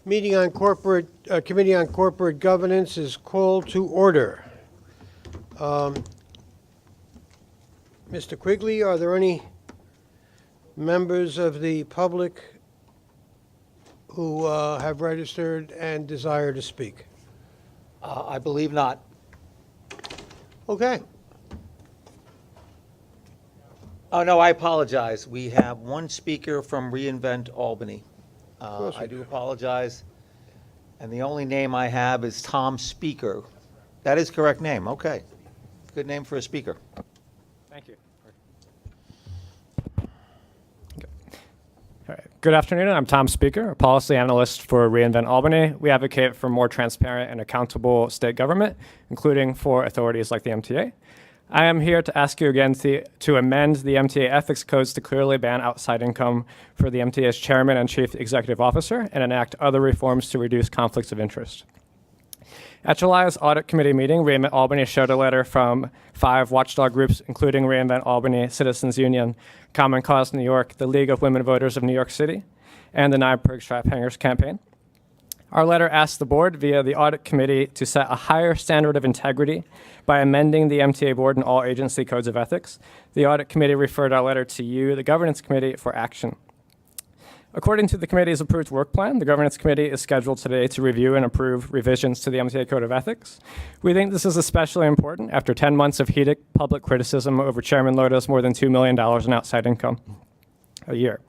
Meeting on Committee on Corporate Governance is called to order. Mr. Quigley, are there any members of the public who have registered and desire to speak? I believe not. Okay. Oh, no, I apologize. We have one speaker from reInvent Albany. course we I do do. apologize. And the only name I have is Tom Speaker. That is correct name, okay. Good name for a speaker. Thank you. All right. Good afternoon. I'm Tom Speaker, a policy analyst for reInvent Albany. We advocate for more transparent and accountable state government, including for authorities like the MTA. I am here to ask you again to amend the MTA ethics codes to clearly ban outside income for the MTA's chairman and chief executive officer and enact other reforms to reduce conflicts of interest. At July's audit committee meeting, reInvent Albany showed a letter from 5 watchdog groups, including reInvent Albany, Citizens Union, Common Cause New York, the League of Women Voters of New York City, and the Nyberg Strap Hangers campaign. Our letter asked the board via the audit committee to set a higher standard of integrity by amending the MTA board and all agency codes of ethics. The audit committee referred our letter to you, the governance committee, for action. According to the committee's approved work plan, the governance committee is scheduled today to review and approve revisions to the MTA Code of Ethics. We think this is especially important after 10 months of heated public criticism over Chairman Loda's more than $2 million in outside income a year.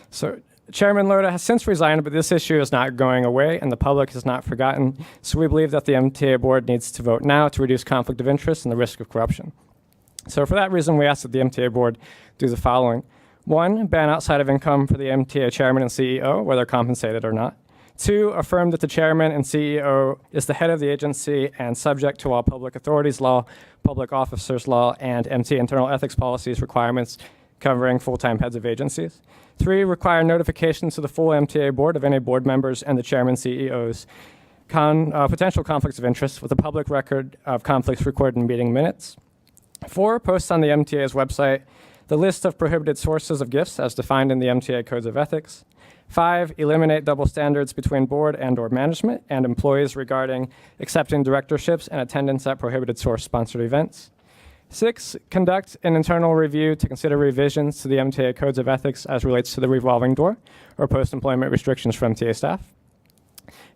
So Chairman Loda has since resigned, but this issue is not going away and the public has not forgotten. So we believe that the MTA board needs to vote now to reduce conflict of interest and the risk of corruption. So for that reason, we ask that the MTA board do the following. 1, ban outside of income for the MTA chairman and CEO, whether compensated or not. 2, affirm that the chairman and CEO is the head of the agency and subject to all public authorities law, public officers law, and MTA internal ethics policies requirements covering full-time heads of agencies. 3, require notification to the full MTA board of any board members and the chairman CEOs potential conflicts of interest with a public record of conflicts recorded in meeting minutes. 4, post on the MTA's website the list of prohibited sources of gifts as defined in the MTA Codes of Ethics. 5, eliminate double standards between board and/or management and employees regarding accepting directorships and attendance at prohibited source-sponsored events. 6, conduct an internal review to consider revisions to the MTA Codes of Ethics as relates to the revolving door or post-employment restrictions for MTA staff.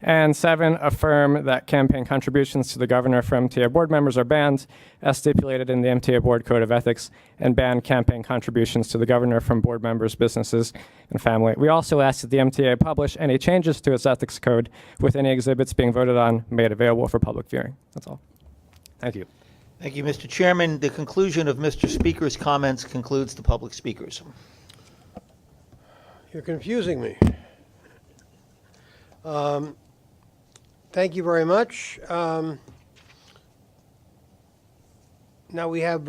And 7, affirm that campaign contributions to the governor for MTA board members are banned as stipulated in the MTA Board Code of Ethics, and ban campaign contributions to the governor from board members, businesses, and family. We also ask that the MTA publish any changes to its ethics code with any exhibits being voted on made available for public viewing. That's all. Thank you. Thank you, Mr. Chairman. The conclusion of Mr. Speaker's comments concludes the public speakers. You're confusing me. Thank you very much. Now we have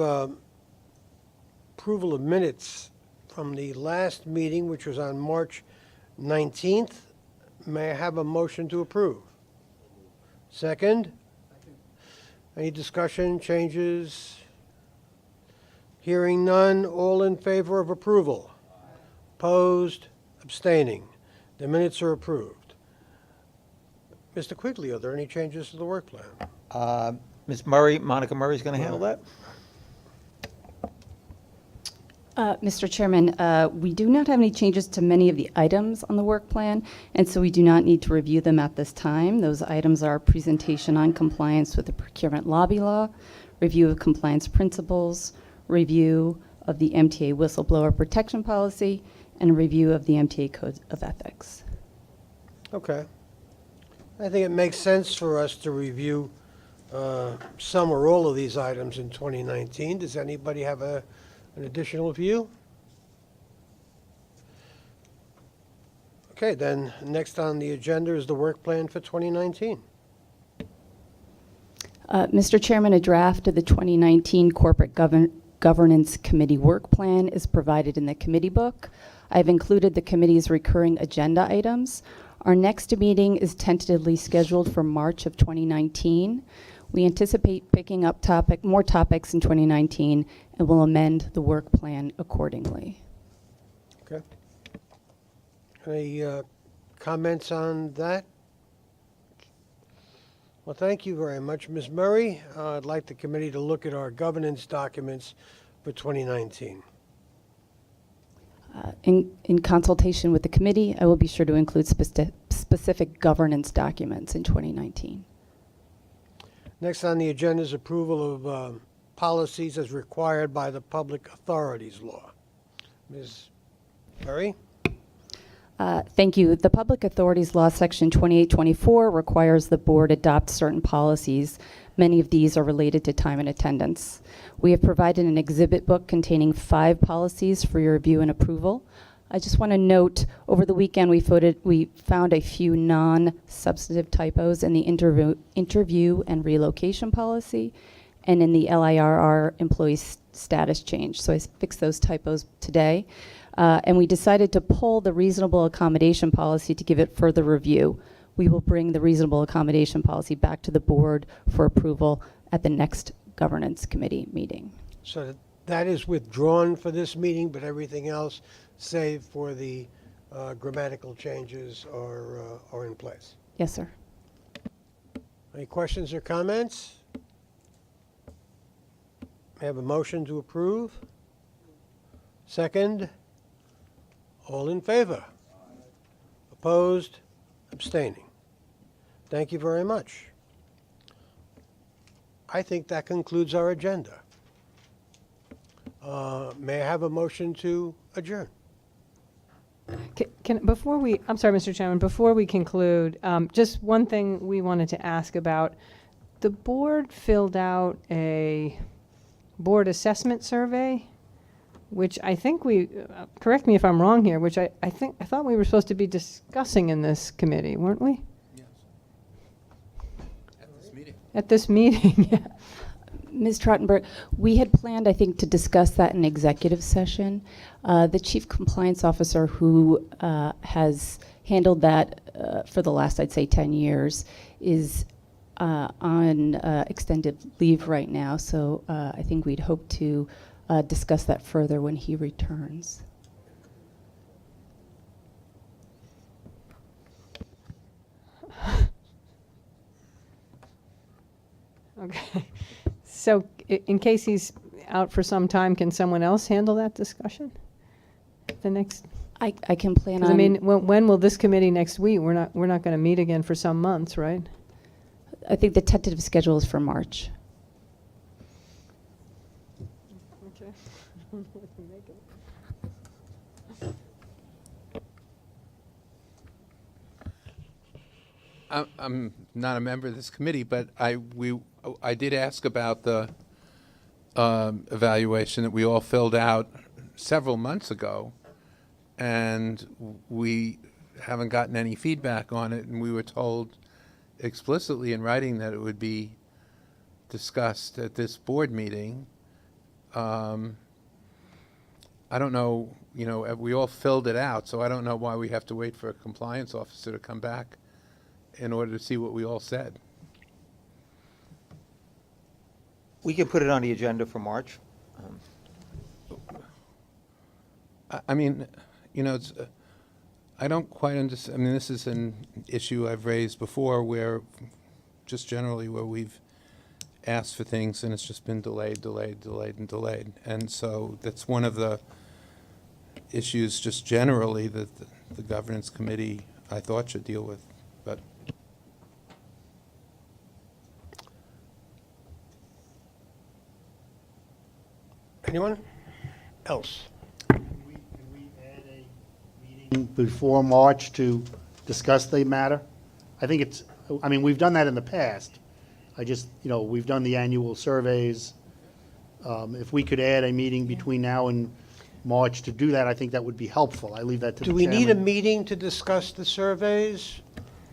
approval of minutes from the last meeting, which was on March 19th. May I have a motion to approve? Second? Any discussion, changes? Hearing none, all in favor of approval? Opposed, abstaining. The minutes are approved. Mr. Quigley, are there any changes to the work plan? Ms. Murray, Monica Murray is going to handle that. Mr. Chairman, we do not have any changes to many of the items on the work plan, and so we do not need to review them at this time. Those items are presentation on compliance with the procurement lobby law, review of compliance principles, review of the MTA whistleblower protection policy, and a review of the MTA Code of Ethics. Okay. I think it makes sense for us to review some or all of these items in 2019. Does anybody have an additional view? Okay, then next on the agenda is the work plan for 2019. Mr. Chairman, a draft of the 2019 Corporate Governance Committee work plan is provided in the committee book. I've included the committee's recurring agenda items. Our next meeting is tentatively scheduled for March of 2019. We anticipate picking up more topics in 2019 and will amend the work plan accordingly. Okay. Any comments on that? Well, thank you very much, Ms. Murray. I'd like the committee to look at our governance documents for 2019. In consultation with the committee, I will be sure to include specific governance documents in 2019. Next on the agenda is approval of policies as required by the Public Authorities Law. Ms. Murray? Thank you. The Public Authorities Law, Section 2824, requires the board adopt certain policies. Many of these are related to time and attendance. We have provided an exhibit book containing 5 policies for your review and approval. I just want to note, over the weekend we found a few non-substantive typos in the interview and relocation policy and in the LIRR employee status change. So I fixed those typos today. And we decided to pull the reasonable accommodation policy to give it further review. We will bring the reasonable accommodation policy back to the board for approval at the next governance committee meeting. So that is withdrawn for this meeting, but everything else, save for the grammatical changes, are in place. Yes, sir. Any questions or comments? May I have a motion to approve? Second? All in favor? Opposed? Abstaining? Thank you very much. I think that concludes our agenda. May I have a motion to adjourn? I'm sorry, Mr. Chairman, before we conclude, just one thing we wanted to ask about. The board filled out a board assessment survey, which I think correct me if I'm wrong here, which I thought we were supposed to be discussing in this committee, weren't we? Yes. At this meeting. At this meeting, yeah. Ms. Trottenberg, we had planned, I think, to discuss that in executive session. The Chief Compliance Officer, who has handled that for the last, I'd say, 10 years, is on extended leave right now. So I think we'd hope to discuss that further when he returns. Okay. So in case he's out for some time, can someone else handle that discussion? The next, I can plan 'cause on. I mean, when will this committee next week? We're not going to meet again for some months, right? I think the tentative schedule is for March. Okay. I'm not a member of this committee, but I did ask about the evaluation that we all filled out several months ago, and we haven't gotten any feedback on it, and we were told explicitly in writing that it would be discussed at this board meeting. I don't know, we all filled it out, so I don't know why we have to wait for a compliance officer to come back in order to see what we all said. We can put it on the agenda for March. I mean, it's, I don't quite understand. I mean, this is an issue I've raised before where, just generally, where we've asked for things and it's just been delayed. And so that's one of the issues just generally that the governance committee, I thought, should deal with. But Anyone else? Can we add a meeting before March to discuss the matter? I think we've done that in the past. We've done the annual surveys. If we could add a meeting between now and March to do that, I think that would be helpful. I leave that to the Do we chairman. need a meeting to discuss the surveys?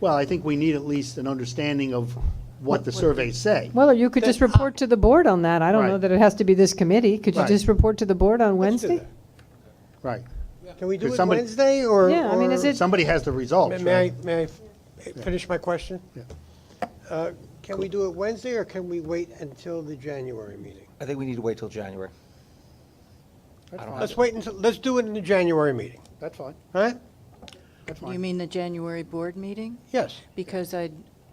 Well, I think we need at least an understanding of what the surveys say. Well, or you could just report to the board on that. I don't know Right. that it has to be this committee. Could you Right. just report to the board on Let's do Wednesday? Right. Can we do Could it somebody- Wednesday, or? Yeah, I mean, is or- it- Somebody has the results, May right? I finish my question? Yeah. Can we do it Wednesday, or can we wait until the January meeting? I think we need to wait till January. That's I don't fine. Let's do it in the January meeting, That's fine. all right? That's You fine. mean the January board meeting? Yes. Because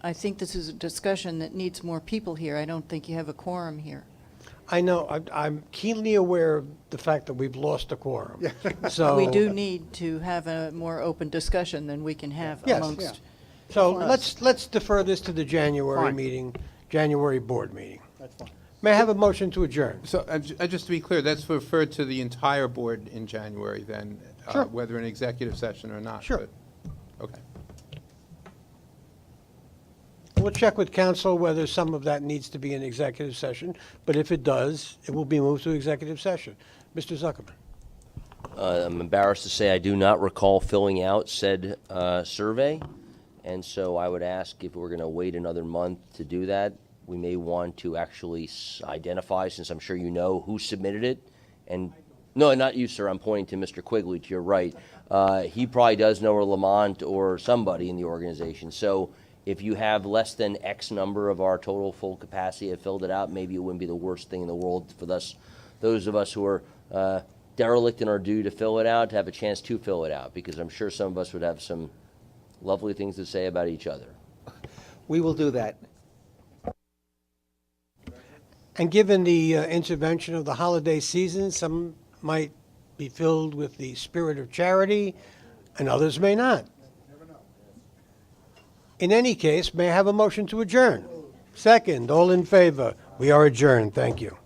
I think this is a discussion that needs more people here. I don't think you have a quorum here. I know, I'm keenly aware of the fact that we've lost a quorum. So We do need to have a more open discussion than we can have Yes. amongst. So us. let's defer this to the January Fine. meeting, January board meeting. That's fine. May I have a motion to adjourn? So, just to be clear, that's referred to the entire board in January then, Sure. whether an executive session or not. Sure. but- Okay. We'll check with council whether some of that needs to be an executive session, but if it does, it will be moved to executive session. Mr. Zuckerman? I'm embarrassed to say I do not recall filling out said survey, and so I would ask if we're going to wait another month to do that, we may want to actually identify, since I'm sure you know who submitted it, and, no, not you, sir, I'm pointing to Mr. Quigley, to your right. He probably does know, or Lamont, or somebody in the organization, so if you have less than X number of our total full capacity have filled it out, maybe it wouldn't be the worst thing in the world for those of us who are derelict in our due to fill it out, to have a chance to fill it out, because I'm sure some of us would have some lovely things to say about each other. We will do that. And given the intervention of the holiday season, some might be filled with the spirit of charity, and others may not. In any case, may I have a motion to adjourn? Second, all in favor? We are adjourned. Thank you.